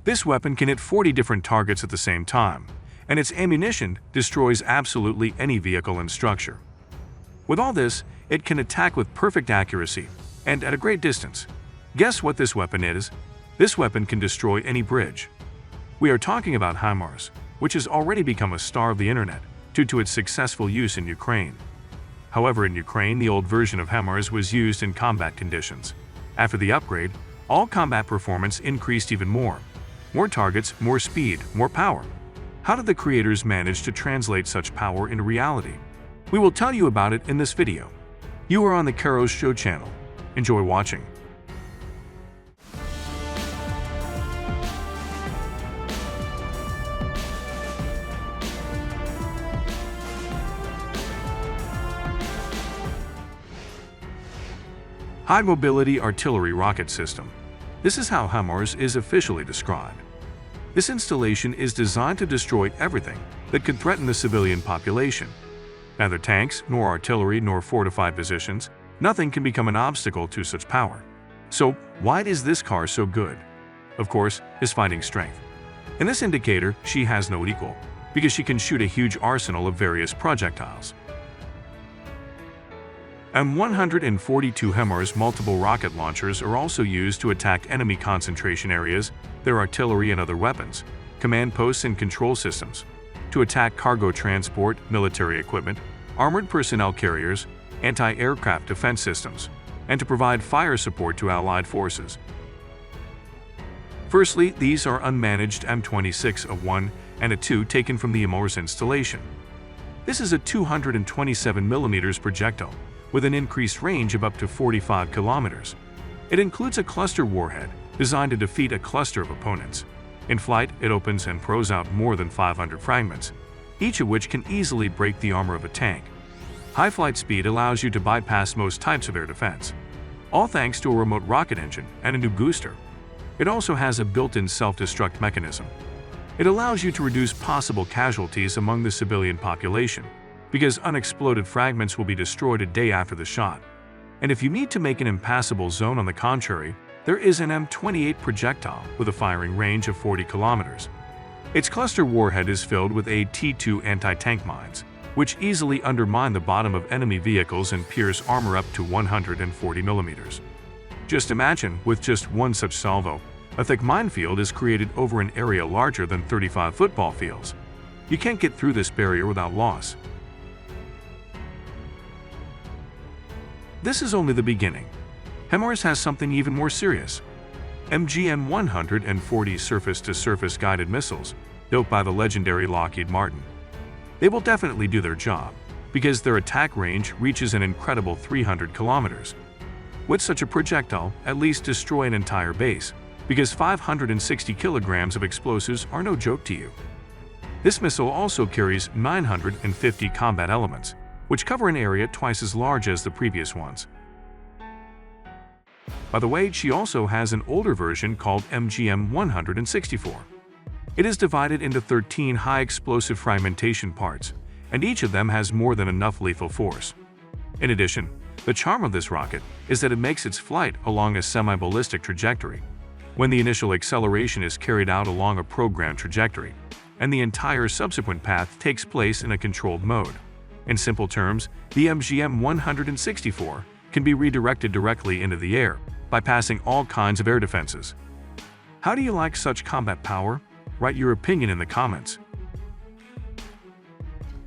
This weapon can hit 40 different targets at the same time, and its ammunition destroys absolutely any vehicle and structure. With all this, it can attack with perfect accuracy and at a great distance. Guess what this weapon is? This weapon can destroy any bridge. We are talking about Himars, which has already become a star of the internet due to its successful use in Ukraine. However, in Ukraine, the old version of Himars was used in combat conditions. After the upgrade, all combat performance increased even more. More targets, more speed, more power. How did the creators manage to translate such power into reality? We will tell you about it in this video. You are on the Karos Show channel. Enjoy watching. High Mobility Artillery Rocket System. This is how Himars is officially described. This installation is designed to destroy everything that could threaten the civilian population. Neither tanks, nor artillery, nor fortified positions, nothing can become an obstacle to such power. So, why is this car so good? Of course, his fighting strength. In this indicator, she has no equal, because she can shoot a huge arsenal of various projectiles. M142 Himars multiple rocket launchers are also used to attack enemy concentration areas, their artillery and other weapons, command posts and control systems, to attack cargo transport, military equipment, armored personnel carriers, anti-aircraft defense systems, and to provide fire support to Allied forces. Firstly, these are unmanaged M26, a 1 and a 2 taken from the Himars installation. This is a 227mm projectile, with an increased range of up to 45 kilometers. It includes a cluster warhead designed to defeat a cluster of opponents. In flight, it opens and throws out more than 500 fragments, each of which can easily break the armor of a tank. High flight speed allows you to bypass most types of air defense, all thanks to a remote rocket engine and a new booster. It also has a built-in self-destruct mechanism. It allows you to reduce possible casualties among the civilian population, because unexploded fragments will be destroyed a day after the shot. And if you need to make an impassable zone, on the contrary, there is an M28 projectile with a firing range of 40 kilometers. Its cluster warhead is filled with T2 anti-tank mines, which easily undermine the bottom of enemy vehicles and pierce armor up to 140 millimeters. Just imagine, with just one such salvo, a thick minefield is created over an area larger than 35 football fields. You can't get through this barrier without loss. This is only the beginning. Himars has something even more serious. MGM-140 surface-to-surface guided missiles, built by the legendary Lockheed Martin. They will definitely do their job, because their attack range reaches an incredible 300 kilometers. With such a projectile, at least destroy an entire base, because 560 kilograms of explosives are no joke to you. This missile also carries 950 combat elements, which cover an area twice as large as the previous ones. By the way, she also has an older version called MGM-164. It is divided into 13 high-explosive fragmentation parts, and each of them has more than enough lethal force. In addition, the charm of this rocket is that it makes its flight along a semi-ballistic trajectory, when the initial acceleration is carried out along a programmed trajectory, and the entire subsequent path takes place in a controlled mode. In simple terms, the MGM-164 can be redirected directly into the air, bypassing all kinds of air defenses. How do you like such combat power? Write your opinion in the comments.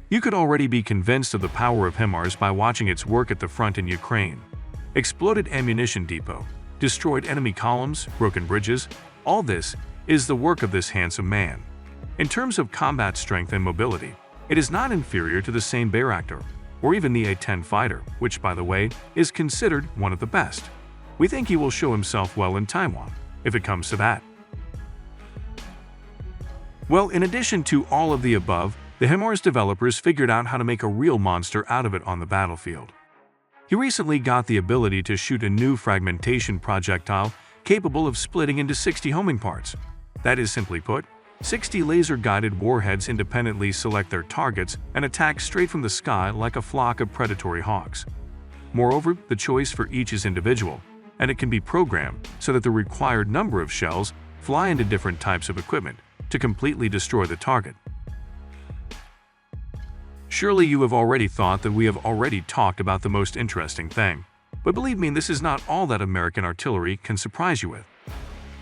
You could already be convinced of the power of Himars by watching its work at the front in Ukraine. Exploded ammunition depot, destroyed enemy columns, broken bridges, all this is the work of this handsome man. In terms of combat strength and mobility, it is not inferior to the same Bayraktar, or even the A-10 fighter, which, by the way, is considered one of the best. We think he will show himself well in Taiwan, if it comes to that. Well, in addition to all of the above, the Himars developers figured out how to make a real monster out of it on the battlefield. He recently got the ability to shoot a new fragmentation projectile capable of splitting into 60 homing parts. That is, simply put, 60 laser-guided warheads independently select their targets and attack straight from the sky like a flock of predatory hawks. Moreover, the choice for each is individual, and it can be programmed so that the required number of shells fly into different types of equipment to completely destroy the target. Surely you have already thought that we have already talked about the most interesting thing. But believe me, this is not all that American artillery can surprise you with.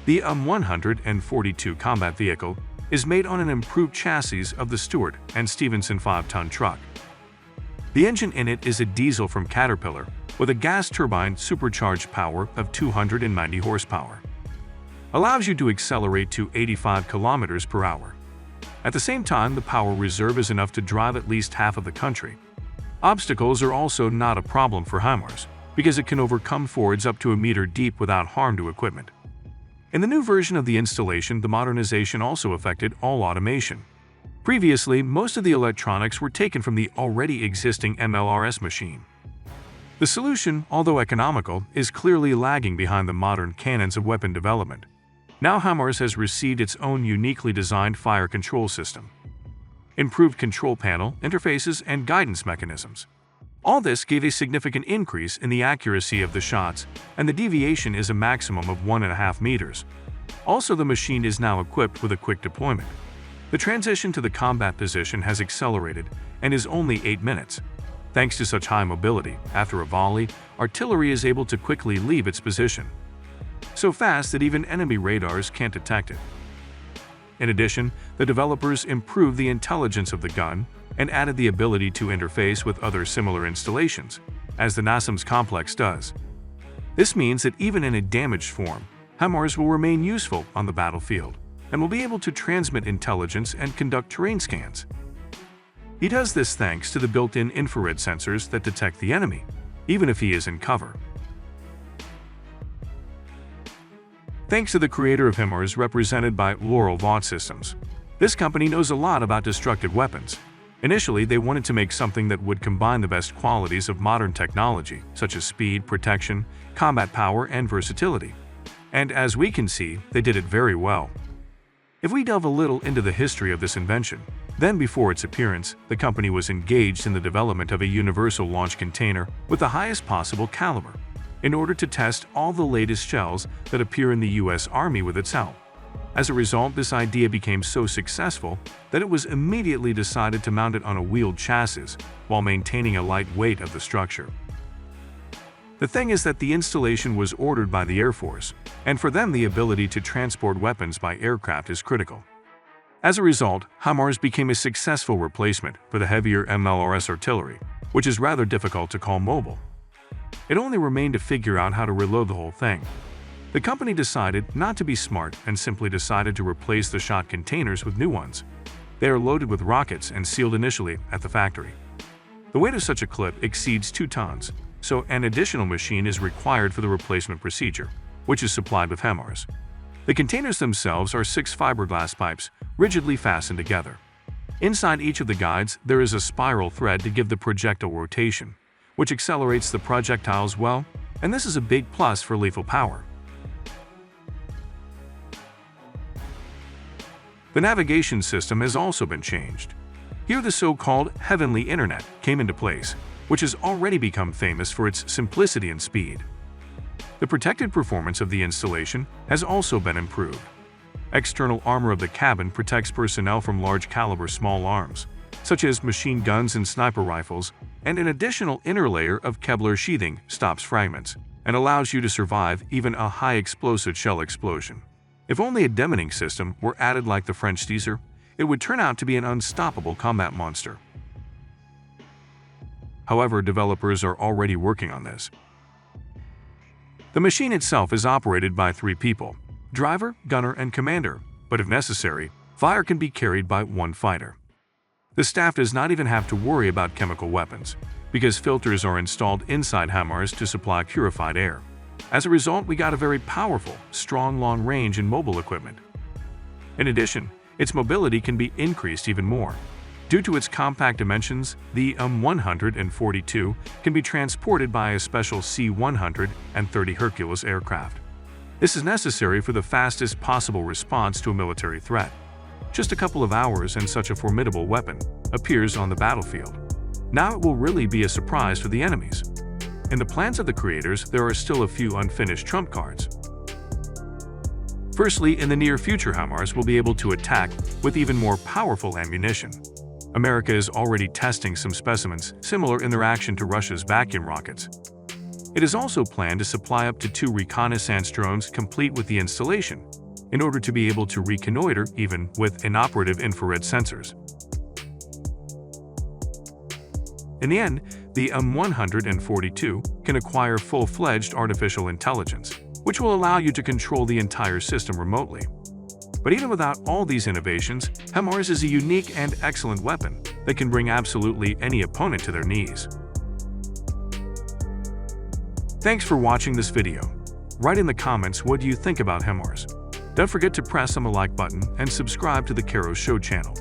The UM-142 combat vehicle is made on an improved chassis of the Stewart and Stevenson 5-ton truck. The engine in it is a diesel from Caterpillar with a gas turbine supercharged power of 290 horsepower. Allows you to accelerate to 85 kilometers per hour. At the same time, the power reserve is enough to drive at least half of the country. Obstacles are also not a problem for Himars, because it can overcome fords up to a meter deep without harm to equipment. In the new version of the installation, the modernization also affected all automation. Previously, most of the electronics were taken from the already existing MLRS machine. The solution, although economical, is clearly lagging behind the modern canons of weapon development. Now Himars has received its own uniquely designed fire control system. Improved control panel, interfaces, and guidance mechanisms. All this gave a significant increase in the accuracy of the shots, and the deviation is a maximum of 1.5 meters. Also, the machine is now equipped with a quick deployment. The transition to the combat position has accelerated and is only 8 minutes. Thanks to such high mobility, after a volley, artillery is able to quickly leave its position. So fast that even enemy radars can't detect it. In addition, the developers improved the intelligence of the gun and added the ability to interface with other similar installations, as the NASAMS complex does. This means that even in a damaged form, Himars will remain useful on the battlefield and will be able to transmit intelligence and conduct terrain scans. He does this thanks to the built-in infrared sensors that detect the enemy, even if he is in cover. Thanks to the creator of Himars, represented by Laurel Vought Systems. This company knows a lot about destructive weapons. Initially, they wanted to make something that would combine the best qualities of modern technology, such as speed, protection, combat power, and versatility. And as we can see, they did it very well. If we delve a little into the history of this invention, then before its appearance, the company was engaged in the development of a universal launch container with the highest possible caliber, in order to test all the latest shells that appear in the US Army with its help. As a result, this idea became so successful that it was immediately decided to mount it on a wheeled chassis while maintaining a light weight of the structure. The thing is that the installation was ordered by the Air Force, and for them the ability to transport weapons by aircraft is critical. As a result, Himars became a successful replacement for the heavier MLRS artillery, which is rather difficult to call mobile. It only remained to figure out how to reload the whole thing. The company decided not to be smart and simply decided to replace the shot containers with new ones. They are loaded with rockets and sealed initially at the factory. The weight of such a clip exceeds 2 tons, so an additional machine is required for the replacement procedure, which is supplied with Himars. The containers themselves are 6 fiberglass pipes rigidly fastened together. Inside each of the guides, there is a spiral thread to give the projectile rotation, which accelerates the projectiles well, and this is a big plus for lethal power. The navigation system has also been changed. Here the so-called Heavenly Internet came into place, which has already become famous for its simplicity and speed. The protected performance of the installation has also been improved. External armor of the cabin protects personnel from large-caliber small arms, such as machine guns and sniper rifles, and an additional inner layer of Kevlar sheathing stops fragments and allows you to survive even a high-explosive shell explosion. If only a demoning system were added like the French Caesar, it would turn out to be an unstoppable combat monster. However, developers are already working on this. The machine itself is operated by 3 people: driver, gunner, and commander, but if necessary, fire can be carried by 1 fighter. The staff does not even have to worry about chemical weapons, because filters are installed inside Himars to supply purified air. As a result, we got a very powerful, strong long-range and mobile equipment. In addition, its mobility can be increased even more. Due to its compact dimensions, the UM-142 can be transported by a special C-130 Hercules aircraft. This is necessary for the fastest possible response to a military threat. Just a couple of hours and such a formidable weapon appears on the battlefield. Now it will really be a surprise for the enemies. In the plans of the creators, there are still a few unfinished trump cards. Firstly, in the near future, Himars will be able to attack with even more powerful ammunition. America is already testing some specimens similar in their action to Russia's vacuum rockets. It is also planned to supply up to 2 reconnaissance drones complete with the installation, in order to be able to reconnoiter even with inoperative infrared sensors. In the end, the M142 can acquire full-fledged artificial intelligence, which will allow you to control the entire system remotely. But even without all these innovations, Himars is a unique and excellent weapon that can bring absolutely any opponent to their knees. Thanks for watching this video. Write in the comments what do you think about Himars. Don't forget to press on the like button and subscribe to the Karo Show channel.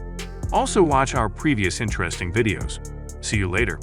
Also watch our previous interesting videos. See you later.